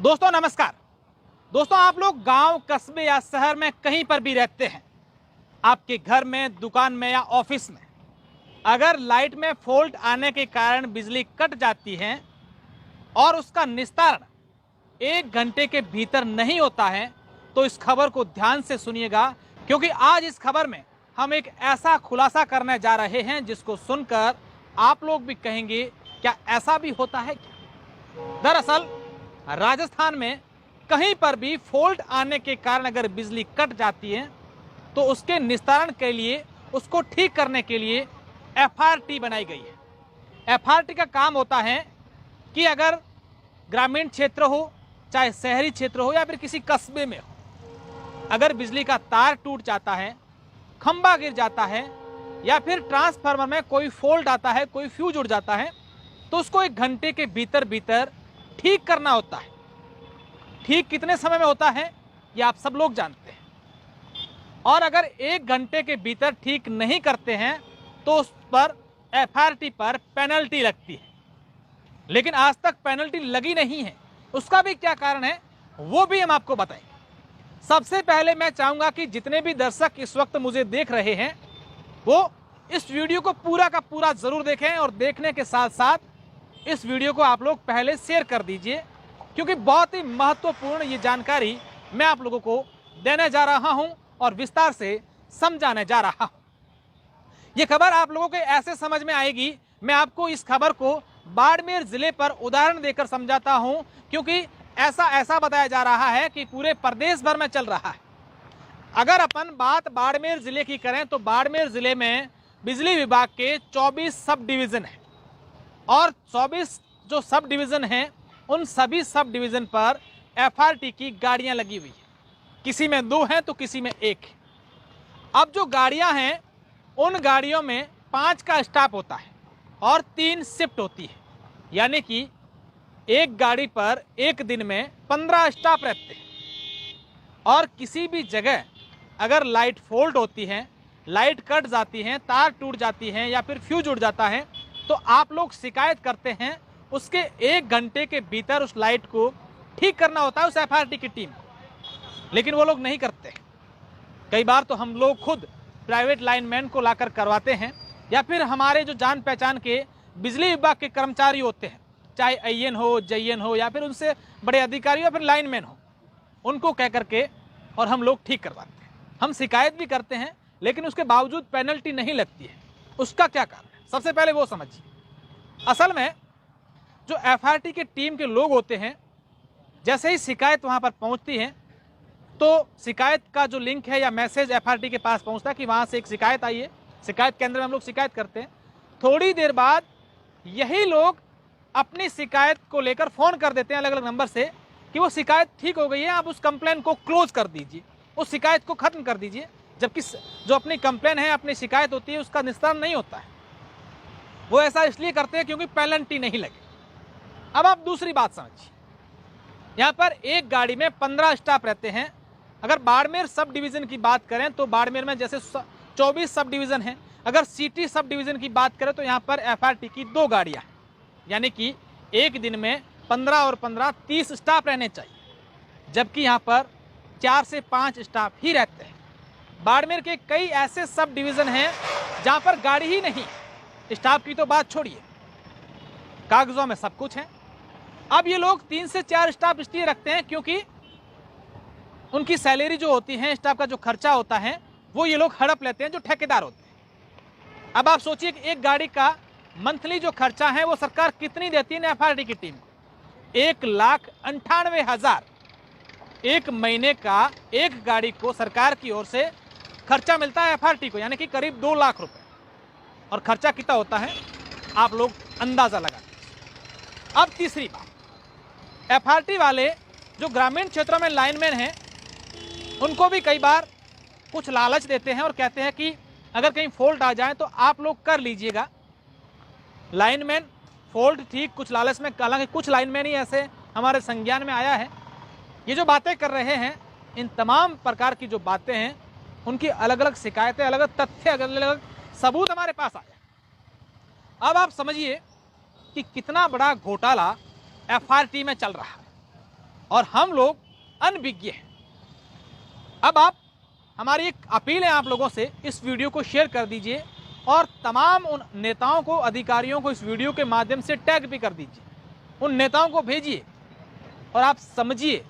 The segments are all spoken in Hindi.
दोस्तों नमस्कार। दोस्तों आप लोग गांव, कस्बे या शहर में कहीं पर भी रहते हैं, आपके घर में, दुकान में या ऑफिस में अगर लाइट में फॉल्ट आने के कारण बिजली कट जाती है और उसका निस्तारण 1 घंटे के भीतर नहीं होता है तो इस खबर को ध्यान से सुनिएगा, क्योंकि आज इस खबर में हम एक ऐसा खुलासा करने जा रहे हैं जिसको सुनकर आप लोग भी कहेंगे क्या ऐसा भी होता है क्या। दरअसल राजस्थान में कहीं पर भी फॉल्ट आने के कारण अगर बिजली कट जाती है तो उसके निस्तारण के लिए, उसको ठीक करने के लिए एफआरटी बनाई गई है। एफआरटी का काम होता है कि अगर ग्रामीण क्षेत्र हो, चाहे शहरी क्षेत्र हो या फिर किसी कस्बे में हो, अगर बिजली का तार टूट जाता है, खंभा गिर जाता है या फिर ट्रांसफार्मर में कोई फॉल्ट आता है, कोई फ्यूज उड़ जाता है, तो उसको 1 घंटे के भीतर भीतर ठीक करना होता है। ठीक कितने समय में होता है ये आप सब लोग जानते हैं, और अगर 1 घंटे के भीतर ठीक नहीं करते हैं तो उस पर एफआरटी पर पेनल्टी लगती है। लेकिन आज तक पेनल्टी लगी नहीं है, उसका भी क्या कारण है वो भी हम आपको बताएंगे। सबसे पहले मैं चाहूंगा कि जितने भी दर्शक इस वक्त मुझे देख रहे हैं वो इस वीडियो को पूरा का पूरा जरूर देखें, और देखने के साथ साथ इस वीडियो को आप लोग पहले शेयर कर दीजिए, क्योंकि बहुत ही महत्वपूर्ण ये जानकारी मैं आप लोगों को देने जा रहा हूं और विस्तार से समझाने जा रहा हूं। ये खबर आप लोगों के ऐसे समझ में आएगी, मैं आपको इस खबर को बाड़मेर जिले पर उदाहरण देकर समझाता हूं, क्योंकि ऐसा बताया जा रहा है कि पूरे प्रदेश भर में चल रहा है। अगर अपन बात बाड़मेर जिले की करें तो बाड़मेर जिले में बिजली विभाग के 24 सब डिवीजन है, और 24 जो सब डिवीजन हैं उन सभी सब डिवीजन पर एफआरटी की गाड़ियां लगी हुई है। किसी में 2 हैं तो किसी में 1 है। अब जो गाड़ियां हैं उन गाड़ियों में 5 का स्टाफ होता है और 3 शिफ्ट होती है, यानी कि एक गाड़ी पर एक दिन में 15 स्टाफ रहते हैं। और किसी भी जगह अगर लाइट फॉल्ट होती है, लाइट कट जाती है, तार टूट जाती है या फिर फ्यूज उड़ जाता है तो आप लोग शिकायत करते हैं, उसके 1 घंटे के भीतर उस लाइट को ठीक करना होता है उस एफआरटी की टीम को। लेकिन वो लोग नहीं करते। कई बार तो हम लोग खुद प्राइवेट लाइनमैन को लाकर करवाते हैं, या फिर हमारे जो जान पहचान के बिजली विभाग के कर्मचारी होते हैं, चाहे आईएन हो, जेईएन हो या फिर उनसे बड़े अधिकारी हो या फिर लाइनमैन हो, उनको कह करके और हम लोग ठीक करवाते हैं। हम शिकायत भी करते हैं लेकिन उसके बावजूद पेनल्टी नहीं लगती है। उसका क्या कारण है, सबसे पहले वो समझिए। असल में जो एफआरटी के टीम के लोग होते हैं, जैसे ही शिकायत वहां पर पहुंचती है तो शिकायत का जो लिंक है या मैसेज एफआरटी के पास पहुंचता है कि वहां से एक शिकायत आई है, शिकायत केंद्र में हम लोग शिकायत करते हैं। थोड़ी देर बाद यही लोग अपनी शिकायत को लेकर फोन कर देते हैं अलग अलग नंबर से कि वो शिकायत ठीक हो गई है, आप उस कंप्लेन को क्लोज कर दीजिए, उस शिकायत को खत्म कर दीजिए। जबकि जो अपनी कंप्लेन है, अपनी शिकायत होती है, उसका निस्तारण नहीं होता है। वो ऐसा इसलिए करते हैं क्योंकि पेनल्टी नहीं लगे। अब आप दूसरी बात समझिए, यहाँ पर एक गाड़ी में 15 स्टाफ रहते हैं। अगर बाड़मेर सब डिवीजन की बात करें तो बाड़मेर में जैसे 24 सब डिवीजन हैं। अगर सिटी सब डिवीजन की बात करें तो यहाँ पर एफआरटी की 2 गाड़ियाँ हैं, यानी कि एक दिन में 15 और 15 30 स्टाफ रहने चाहिए, जबकि यहाँ पर 4 से 5 स्टाफ ही रहते हैं। बाड़मेर के कई ऐसे सब डिवीजन हैं जहाँ पर गाड़ी ही नहीं, स्टाफ की तो बात छोड़िए, कागजों में सब कुछ है। अब ये लोग 3 से 4 स्टाफ इसलिए रखते हैं क्योंकि उनकी सैलरी जो होती है, स्टाफ का जो खर्चा होता है, वो ये लोग हड़प लेते हैं जो ठेकेदार होते हैं। अब आप सोचिए कि एक गाड़ी का मंथली जो खर्चा है वो सरकार कितनी देती है एफआरटी की टीम को, 1,98,000 एक महीने का एक गाड़ी को सरकार की ओर से खर्चा मिलता है एफआरटी को, यानी कि करीब 2 लाख रुपए। और खर्चा कितना होता है आप लोग अंदाजा लगा लीजिए। अब तीसरी बात, एफआरटी वाले जो ग्रामीण क्षेत्रों में लाइनमैन हैं उनको भी कई बार कुछ लालच देते हैं और कहते हैं कि अगर कहीं फॉल्ट आ जाए तो आप लोग कर लीजिएगा। लाइनमैन फॉल्ट ठीक कुछ लालच में, हालांकि कुछ लाइनमैन ही ऐसे हमारे संज्ञान में आया है। ये जो बातें कर रहे हैं, इन तमाम प्रकार की जो बातें हैं उनकी अलग अलग शिकायतें, अलग अलग तथ्य, अलग अलग सबूत हमारे पास आए। अब आप समझिए कि कितना बड़ा घोटाला एफआरटी में चल रहा है। और हम लोग अनभिज्ञ हैं। अब आप, हमारी एक अपील है आप लोगों से, इस वीडियो को शेयर कर दीजिए और तमाम उन नेताओं को, अधिकारियों को इस वीडियो के माध्यम से टैग भी कर दीजिए। उन नेताओं को भेजिए और आप समझिए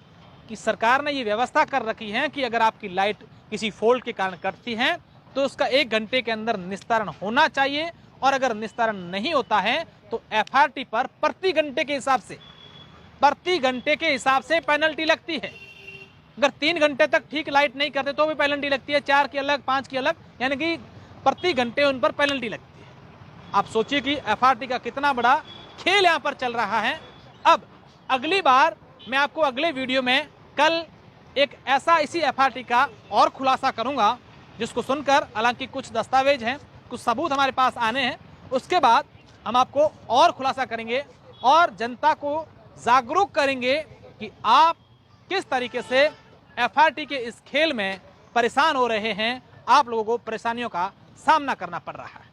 कि सरकार ने ये व्यवस्था कर रखी है कि अगर आपकी लाइट किसी फॉल्ट के कारण कटती है तो उसका 1 घंटे के अंदर निस्तारण होना चाहिए, और अगर निस्तारण नहीं होता है तो FRT पर प्रति घंटे के हिसाब से पेनल्टी लगती है। अगर 3 घंटे तक ठीक लाइट नहीं करते तो भी पेनल्टी लगती है, 4 की अलग, 5 की अलग, यानी कि प्रति घंटे उन पर पेनल्टी लगती है। आप सोचिए कि FRT का कितना बड़ा खेल यहाँ पर चल रहा है। अब अगली बार मैं आपको अगले वीडियो में कल एक ऐसा इसी FRT का और खुलासा करूंगा, जिसको सुनकर, हालांकि कुछ दस्तावेज हैं, कुछ सबूत हमारे पास आने हैं, उसके बाद हम आपको और खुलासा करेंगे और जनता को जागरूक करेंगे कि आप किस तरीके से FRT के इस खेल में परेशान हो रहे हैं, आप लोगों को परेशानियों का सामना करना पड़ रहा है।